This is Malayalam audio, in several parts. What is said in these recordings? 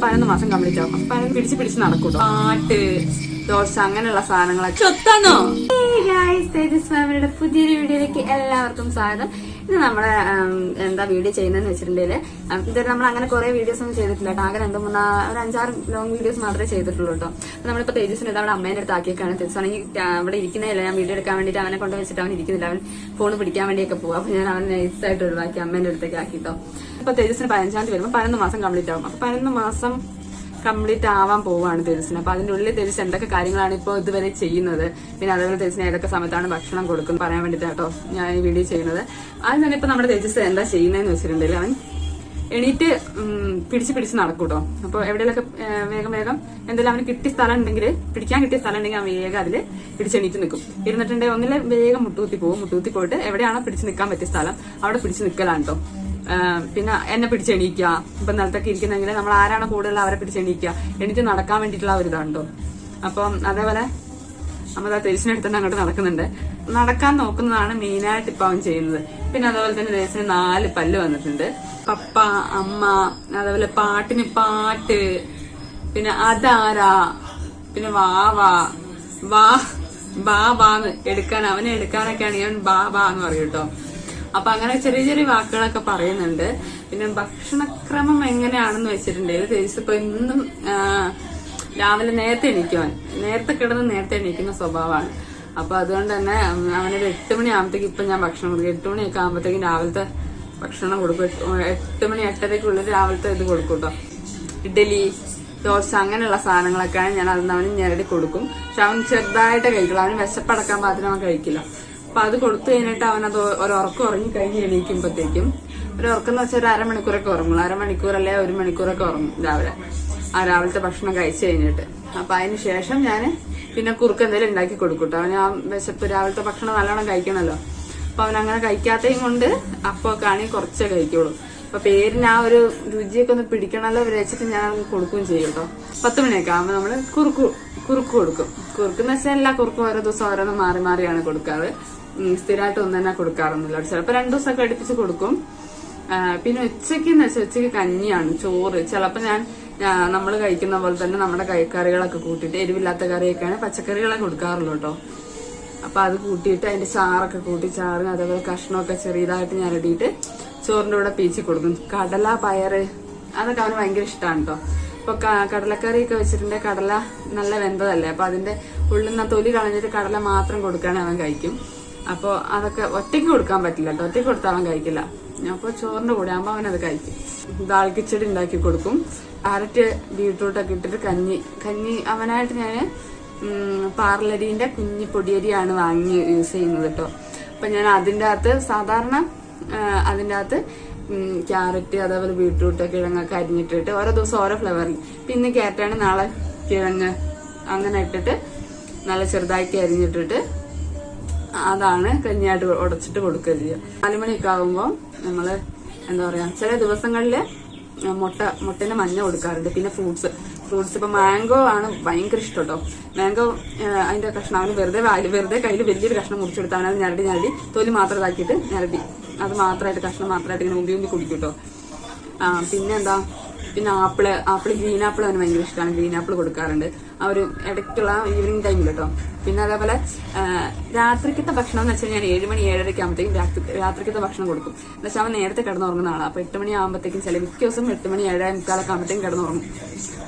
11 മാസം കംപ്ലീറ്റ് ആവും. 11 പിടിച്ച് നടക്കൂട്ടോ. പാട്ട്, ദോശ അങ്ങനെയുള്ള സാധനങ്ങളൊക്കെ ചൊത്താണോ. തേജസ് ഫാമിലിയുടെ പുതിയൊരു വീഡിയോയിലേക്ക് എല്ലാവർക്കും സ്വാഗതം. ഇത് നമ്മളെ എന്താ വീഡിയോ ചെയ്യുന്നതെന്ന് വെച്ചിട്ടുണ്ടെങ്കിൽ ഇതുവരെ നമ്മൾ അങ്ങനെ കുറെ വീഡിയോസ് ഒന്നും ചെയ്തിട്ടില്ല കേട്ടോ. ആകെ 2-3 ഒരു 5-6 ലോങ് വീഡിയോസ് മാത്രമേ ചെയ്തിട്ടുള്ളൂ കേട്ടോ. നമ്മളിപ്പോ തേജസിന് അവിടെ അമ്മേന്റെ അടുത്ത് ആക്കിയേക്കാണ്. തേജസ്സാണെങ്കിൽ അവിടെ ഇരിക്കുന്നില്ല. ഞാൻ വീഡിയോ എടുക്കാൻ വേണ്ടിയിട്ട് അവനെ കൊണ്ട് വെച്ചിട്ട് അവൻ ഇരിക്കുന്നില്ല. അവൻ ഫോൺ പിടിക്കാൻ വേണ്ടിയൊക്കെ പോകും. അപ്പൊ ഞാൻ അവൻ നൈസായിട്ട് ഒഴിവാക്കി അമ്മേന്റെ അടുത്തേക്ക് ആക്കിട്ടോ. ഇപ്പൊ തേജസിന് 15-ാം തീയതി വരുമ്പോൾ 11 മാസം കംപ്ലീറ്റ് ആവും. അപ്പൊ 11 മാസം കംപ്ലീറ്റ് ആവാൻ പോവാണ് തേജസിന്. അപ്പൊ അതിന്റെ ഉള്ളിൽ തേജസ് എന്തൊക്കെ കാര്യങ്ങളാണ് ഇപ്പോൾ ഇതുവരെ ചെയ്യുന്നത്, പിന്നെ അതേപോലെ തേജസിന് ഏതൊക്കെ സമയത്താണ് ഭക്ഷണം കൊടുക്കുന്നത് പറയാൻ വേണ്ടിയിട്ടാട്ടോ ഞാൻ ഈ വീഡിയോ ചെയ്യുന്നത്. ആദ്യം തന്നെ ഇപ്പൊ നമ്മുടെ തേജസ് എന്താ ചെയ്യുന്നതെന്ന് വെച്ചിട്ടുണ്ടെങ്കിൽ അവൻ എണീറ്റ് പിടിച്ച് നടക്കൂട്ടോ. അപ്പൊ എവിടെയൊക്കെ വേഗം എന്തെങ്കിലും അവന് കിട്ടിയ സ്ഥലം ഉണ്ടെങ്കിൽ, പിടിക്കാൻ കിട്ടിയ സ്ഥലം ഉണ്ടെങ്കിൽ അവൻ വേഗം അതിൽ പിടിച്ചെണീറ്റ് നിൽക്കും. ഇരുന്നിട്ടുണ്ടെങ്കിൽ ഒന്നിലെ വേഗം മുട്ടൂത്തി പോകും. മുട്ടൂത്തി പോയിട്ട് എവിടെയാണോ പിടിച്ച് നിൽക്കാൻ പറ്റിയ സ്ഥലം അവിടെ പിടിച്ച് നിൽക്കലാണ് കേട്ടോ. പിന്നെ എന്നെ പിടിച്ചെണീക്കുക. ഇപ്പൊ നിലത്തൊക്കെ ഇരിക്കുന്നെങ്കിൽ നമ്മൾ ആരാണോ കൂടുതൽ അവരെ പിടിച്ചെണീക്കുക, എണീറ്റ് നടക്കാൻ വേണ്ടിയിട്ടുള്ള ഒരു ഇതാണ്ടോ. അപ്പം അതേപോലെ നമ്മൾ ആ തേജസിനടുത്ത് തന്നെ അങ്ങോട്ട് നടക്കുന്നുണ്ട്. നടക്കാൻ നോക്കുന്നതാണ് മെയിനായിട്ട് ഇപ്പൊ അവൻ ചെയ്യുന്നത്. പിന്നെ അതേപോലെ തന്നെ തേജസിന് 4 പല്ല് വന്നിട്ടുണ്ട്. പപ്പ, അമ്മ, അതേപോലെ പാട്ടിന് പാട്ട്, പിന്നെ അതാരാ, പിന്നെ ബാന്ന് അവനെ എടുക്കാനൊക്കെയാണ് ഞാൻ ബാ എന്ന് പറയും കേട്ടോ. അപ്പൊ അങ്ങനെ ചെറിയ വാക്കുകളൊക്കെ പറയുന്നുണ്ട്. പിന്നെ ഭക്ഷണക്രമം എങ്ങനെയാണെന്ന് വെച്ചിട്ടുണ്ടെങ്കിൽ തേജസ് ഇപ്പൊ ഇന്നും രാവിലെ നേരത്തെ എണീക്കുവാൻ, നേരത്തെ കിടന്ന് നേരത്തെ എണീക്കുന്ന സ്വഭാവമാണ്. അപ്പൊ അതുകൊണ്ട് തന്നെ അവനൊരു 8 മണി ആകുമ്പോഴത്തേക്ക് ഇപ്പൊ ഞാൻ ഭക്ഷണം കൊടുക്കും. 8 മണിയൊക്കെ ആകുമ്പോഴത്തേക്കും രാവിലത്തെ ഭക്ഷണം കൊടുക്കും. 8 മണി 8:30 രാവിലത്തെ ഇത് കൊടുക്കും കേട്ടോ. ഇഡലി, ദോശ അങ്ങനെയുള്ള സാധനങ്ങളൊക്കെയാണ് ഞാൻ അതിന് അവന് ഞെരടി കൊടുക്കും. പക്ഷെ അവൻ ചെറുതായിട്ട് കഴിക്കില്ല. അവന് വിശപ്പടക്കാൻ പാത്രം അവൻ കഴിക്കില്ല. അപ്പൊ അത് കൊടുത്തു കഴിഞ്ഞിട്ട് അവനത് ഉറക്കം ഉറങ്ങി കഴിഞ്ഞ് എണീക്കുമ്പോഴത്തേക്കും ഒരു ഉറക്കം എന്ന് വെച്ചാൽ ഒരു അരമണിക്കൂറൊക്കെ ഉറങ്ങും. അരമണിക്കൂറല്ലേ 1 മണിക്കൂറൊക്കെ ഉറങ്ങും രാവിലത്തെ ഭക്ഷണം കഴിച്ചു കഴിഞ്ഞിട്ട്. അപ്പൊ അതിന് ശേഷം ഞാൻ പിന്നെ കുറുക്ക് എന്തെങ്കിലും ഉണ്ടാക്കി കൊടുക്കൂട്ടോ. അവന് ആ വിശപ്പ് രാവിലത്തെ ഭക്ഷണം നല്ലോണം കഴിക്കണല്ലോ. അപ്പൊ അവനങ്ങനെ കഴിക്കാത്തതും കൊണ്ട് അപ്പൊക്കെ ആണെങ്കിൽ കുറച്ചേ കഴിക്കുള്ളൂ. അപ്പൊ പേരിന് ആ ഒരു രുചിയൊക്കെ ഒന്ന് പിടിക്കണമല്ലോ വിചാരിച്ചിട്ട് ഞാൻ കൊടുക്കുകയും ചെയ്യും കേട്ടോ. 10 മണിയൊക്കെ ആകുമ്പോൾ നമ്മള് കുറുക്ക് കൊടുക്കും. കുറുക്കെന്ന് വെച്ചാൽ എല്ലാ കുറുക്കും ഓരോ ദിവസം ഓരോന്ന് മാറിയാണ് കൊടുക്കാറ്. സ്ഥിരമായിട്ട് ഒന്നും തന്നെ കൊടുക്കാറൊന്നുമില്ല. ചിലപ്പോൾ 2 ദിവസമൊക്കെ അടുപ്പിച്ച് കൊടുക്കും. പിന്നെ ഉച്ചയ്ക്കെന്ന് വെച്ചാൽ ഉച്ചയ്ക്ക് കഞ്ഞിയാണ്, ചോറ്. ചിലപ്പോൾ ഞാൻ നമ്മൾ കഴിക്കുന്ന പോലെ തന്നെ നമ്മുടെ കറികളൊക്കെ കൂട്ടിയിട്ട്, എരിവില്ലാത്ത കറിയൊക്കെയാണ് പച്ചക്കറികളൊക്കെ കൊടുക്കാറുള്ളൂ കേട്ടോ. അപ്പൊ അത് കൂട്ടിയിട്ട് അതിന്റെ ചാറൊക്കെ കൂട്ടി, ചാറിന് അതേപോലെ കഷ്ണമൊക്കെ ചെറിയതായിട്ട് ഞാൻ ഇടിയിട്ട് ചോറിന്റെ കൂടെ പീച്ചി കൊടുക്കും. കടല, പയറ് അതൊക്കെ അവന് ഭയങ്കര ഇഷ്ടമാണ് കേട്ടോ. ഇപ്പൊ കടലക്കറിയൊക്കെ വെച്ചിട്ടുണ്ടെങ്കിൽ കടല നല്ല വെന്തതല്ലേ, അപ്പൊ അതിന്റെ ഉള്ളിൽ നിന്ന് തൊലി കളഞ്ഞിട്ട് കടല മാത്രം കൊടുക്കുകയാണെങ്കിൽ അവൻ കഴിക്കും. അപ്പൊ അതൊക്കെ ഒറ്റയ്ക്ക് കൊടുക്കാൻ പറ്റില്ല കേട്ടോ. ഒറ്റയ്ക്ക് കൊടുത്താൽ അവൻ കഴിക്കില്ല. അപ്പൊ ചോറിന്റെ കൂടെ ആകുമ്പോൾ അവനത് കഴിക്കും. ദാൽ കിച്ചടി ഉണ്ടാക്കി കൊടുക്കും. ക്യാരറ്റ്, ബീട്രൂട്ടൊക്കെ ഇട്ടിട്ട് കഞ്ഞി അവനായിട്ട് ഞാൻ പാർലരിന്റെ കുഞ്ഞി പൊടിയരിയാണ് വാങ്ങി യൂസ് ചെയ്യുന്നത് കേട്ടോ. അപ്പൊ ഞാൻ അതിൻ്റെ അകത്ത് സാധാരണ അതിൻ്റെ അകത്ത് ക്യാരറ്റ്, അതേപോലെ ബീട്രൂട്ട്, കിഴങ്ങൊക്കെ അരിഞ്ഞിട്ടിട്ട് ഓരോ ദിവസം ഓരോ ഫ്ലേവറിൽ. പിന്നെ ക്യാരറ്റാണ്, നാളെ കിഴങ്ങ്, അങ്ങനെ ഇട്ടിട്ട് നല്ല ചെറുതാക്കി അരിഞ്ഞിട്ടിട്ട് അതാണ് കഞ്ഞിയായിട്ട് ഉടച്ചിട്ട് കൊടുക്കുക ചെയ്യുക. 4 മണിയൊക്കെ ആകുമ്പോൾ നമ്മള് എന്താ പറയാ, ചില ദിവസങ്ങളില് മുട്ടേന്റെ മഞ്ഞ കൊടുക്കാറുണ്ട്. പിന്നെ ഫ്രൂട്ട്സ് ഇപ്പൊ മാംഗോ ആണ് ഭയങ്കര ഇഷ്ടം കേട്ടോ. മാംഗോ അതിന്റെ കഷ്ണം അവന് വെറുതെ കയ്യിൽ വലിയൊരു കഷ്ണം മുറിച്ചെടുത്ത് അവനത് ഞരടി തൊലി മാത്രം ഇതാക്കിയിട്ട് ഞരടി അത് മാത്രമായിട്ട് കഷ്ണം മാത്രമായിട്ട് ഇങ്ങനെ ഉമ്പി കുടിക്കും കേട്ടോ. പിന്നെ ആപ്പിള് ഗ്രീൻ ആപ്പിൾ അവന് ഭയങ്കര ഇഷ്ടമാണ്. ഗ്രീൻ ആപ്പിൾ കൊടുക്കാറുണ്ട് ആ ഒരു ഇടയ്ക്കുള്ള ഈവനിങ് ടൈമിൽ കേട്ടോ. പിന്നെ അതേപോലെ രാത്രിക്കത്തെ ഭക്ഷണം എന്ന് വെച്ചാൽ ഞാൻ 7 മണി 7:30 ആകുമ്പോഴത്തേക്കും രാത്രിക്കത്തെ ഭക്ഷണം കൊടുക്കും. എന്ന് വെച്ചാൽ അവൻ നേരത്തെ കിടന്നുറങ്ങുന്ന ആളാണ്. അപ്പൊ 8 മണി ആകുമ്പോഴത്തേക്കും ചില മിക്ക ദിവസം 8 മണി 7:45 ആകുമ്പോഴത്തേക്കും കിടന്നുറങ്ങും.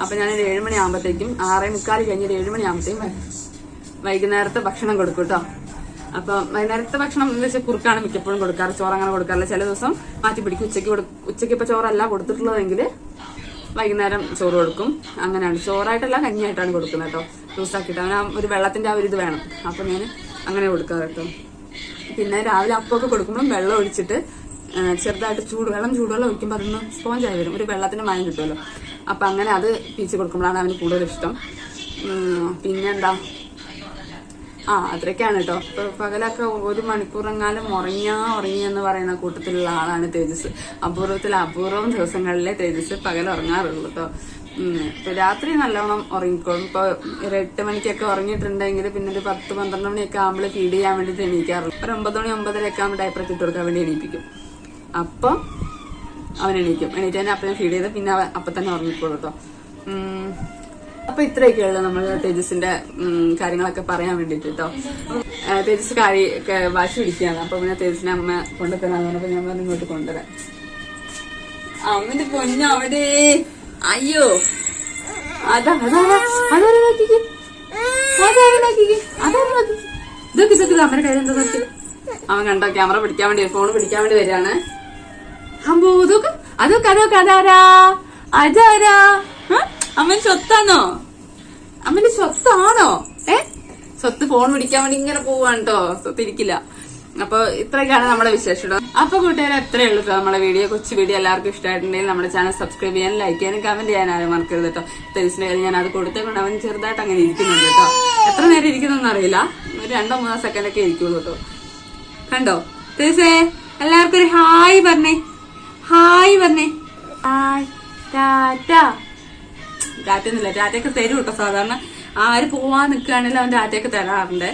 അപ്പൊ ഞാൻ 7 മണി ആകുമ്പോഴത്തേക്കും 6:45 കഴിഞ്ഞ് 7 മണി ആകുമ്പോഴത്തേക്കും വൈകുന്നേരത്തെ ഭക്ഷണം കൊടുക്കും കേട്ടോ. അപ്പൊ വൈകുന്നേരത്തെ ഭക്ഷണം എന്ന് വെച്ചാൽ കുറുക്കാണ് മിക്കപ്പോഴും കൊടുക്കാറ്. ചോറ് അങ്ങനെ കൊടുക്കാറില്ല. ചില ദിവസം മാറ്റി പിടിക്കും. ഉച്ചയ്ക്ക് ഇപ്പൊ ചോറല്ല കൊടുത്തിട്ടുള്ളതെങ്കിൽ വൈകുന്നേരം ചോറ് കൊടുക്കും. അങ്ങനെയാണ്. ചോറായിട്ടല്ല കഞ്ഞിയായിട്ടാണ് കൊടുക്കുന്നത് കേട്ടോ. ലൂസാക്കിയിട്ട് അവന് ഒരു വെള്ളത്തിന്റെ ആ ഒരു ഇത് വേണം. അപ്പൊ ഞാൻ അങ്ങനെ കൊടുക്കാറ് കേട്ടോ. പിന്നെ രാവിലെ അപ്പമൊക്കെ കൊടുക്കുമ്പോഴും വെള്ളം ഒഴിച്ചിട്ട് ചെറുതായിട്ട് ചൂടുവെള്ളം ഒഴിക്കുമ്പോൾ അതൊന്ന് സ്പോഞ്ചായി വരും. ഒരു വെള്ളത്തിന്റെ മയം കിട്ടുമല്ലോ. അപ്പൊ അങ്ങനെ അത് പീച്ച് കൊടുക്കുമ്പോഴാണ് അവന് കൂടുതൽ ഇഷ്ടം. പിന്നെന്താ, അത്രയൊക്കെയാണ് കേട്ടോ. ഇപ്പൊ പകലൊക്കെ 1 മണിക്കൂറെങ്ങാനും ഉറങ്ങിയെന്ന് പറയുന്ന കൂട്ടത്തിലുള്ള ആളാണ് തേജസ്. അപൂർവം ദിവസങ്ങളിലെ തേജസ് പകൽ ഉറങ്ങാറുള്ളൂ കേട്ടോ. ഇപ്പൊ രാത്രി നല്ലോണം ഉറങ്ങിക്കോളും. ഇപ്പൊ 8 മണിക്കൊക്കെ ഉറങ്ങിയിട്ടുണ്ടെങ്കിൽ പിന്നെ ഒരു 10-12 മണിയൊക്കെ ആകുമ്പോൾ ഫീഡ് ചെയ്യാൻ വേണ്ടിയിട്ട് എണീക്കാറുള്ളൂ. ഒരു 9 മണി 9:30 ആകുമ്പോൾ ഡയപ്പറൊക്കെ ഇട്ട് കൊടുക്കാൻ വേണ്ടി എണീപ്പിക്കും. അപ്പൊ അവൻ എണീക്കും. എണീറ്റ് തന്നെ അപ്പം ഫീഡ് ചെയ്ത് പിന്നെ അപ്പൊ തന്നെ ഉറങ്ങിക്കോളൂ കേട്ടോ. അപ്പൊ ഇത്രയൊക്കെയുള്ളൂ നമ്മൾ തേജസിന്റെ കാര്യങ്ങളൊക്കെ പറയാൻ വേണ്ടിട്ട് കേട്ടോ. തേജസ് വാശി പിടിക്കുകയാണ്. അപ്പൊ പിന്നെ തേജസിനെ അമ്മ കൊണ്ടുതരാന്ന് പറഞ്ഞപ്പോ ഞാൻ പറഞ്ഞു ഇങ്ങോട്ട് കൊണ്ടുവരാം. അമ്മന്റെ പൊന്ന അവിടെ അയ്യോ ഇതൊക്കെ അമ്മയുടെ കാര്യം എന്താ നോക്കി. അവൻ കണ്ടോ ക്യാമറ പിടിക്കാൻ വേണ്ടി ഫോൺ പിടിക്കാൻ വേണ്ടി വരികയാണ്. അമ്പോ അതൊക്കെ അതാരാ അമ്മന്റെ സ്വത്താണോ? അമ്മന്റെ സ്വത്താണോ? സ്വത്ത് ഫോൺ പിടിക്കാൻ വേണ്ടി ഇങ്ങനെ പോവാണ് കേട്ടോ. സ്വത്ത് ഇരിക്കില്ല. അപ്പൊ ഇത്രയൊക്കെയാണ് നമ്മുടെ വിശേഷം. അപ്പൊ കൂട്ടുകാരെ എത്രയേ ഉള്ളൂ നമ്മുടെ വീഡിയോ. കൊച്ചു വീഡിയോ എല്ലാവർക്കും ഇഷ്ടമായിട്ടുണ്ടെങ്കിൽ നമ്മുടെ ചാനൽ സബ്സ്ക്രൈബ് ചെയ്യാനും ലൈക്ക് ചെയ്യാനും കമന്റ് ചെയ്യാൻ ആരും മറക്കരുത് കേട്ടോ. തേജസിന്റെ കാര്യം ഞാൻ അത് കൊടുത്തേക്കൊണ്ട് അവൻ ചെറുതായിട്ട് അങ്ങനെ ഇരിക്കുന്നുണ്ട് കേട്ടോ. എത്ര നേരം ഇരിക്കുന്നൊന്നും അറിയില്ല. ഒരു 2-3 സെക്കൻഡൊക്കെ ഇരിക്കുള്ളൂ കേട്ടോ. കണ്ടോ തേജസേ? എല്ലാവർക്കും ഒരു ഹായ് പറഞ്ഞേ. ഹായ് ടാറ്റ. ടാറ്റൊന്നുമില്ല, ടാറ്റയൊക്കെ തരും കേട്ടോ. സാധാരണ ആര് പോവാൻ നിൽക്കുകയാണെങ്കിലും അവൻ ടാറ്റയൊക്കെ തരാറുണ്ട്.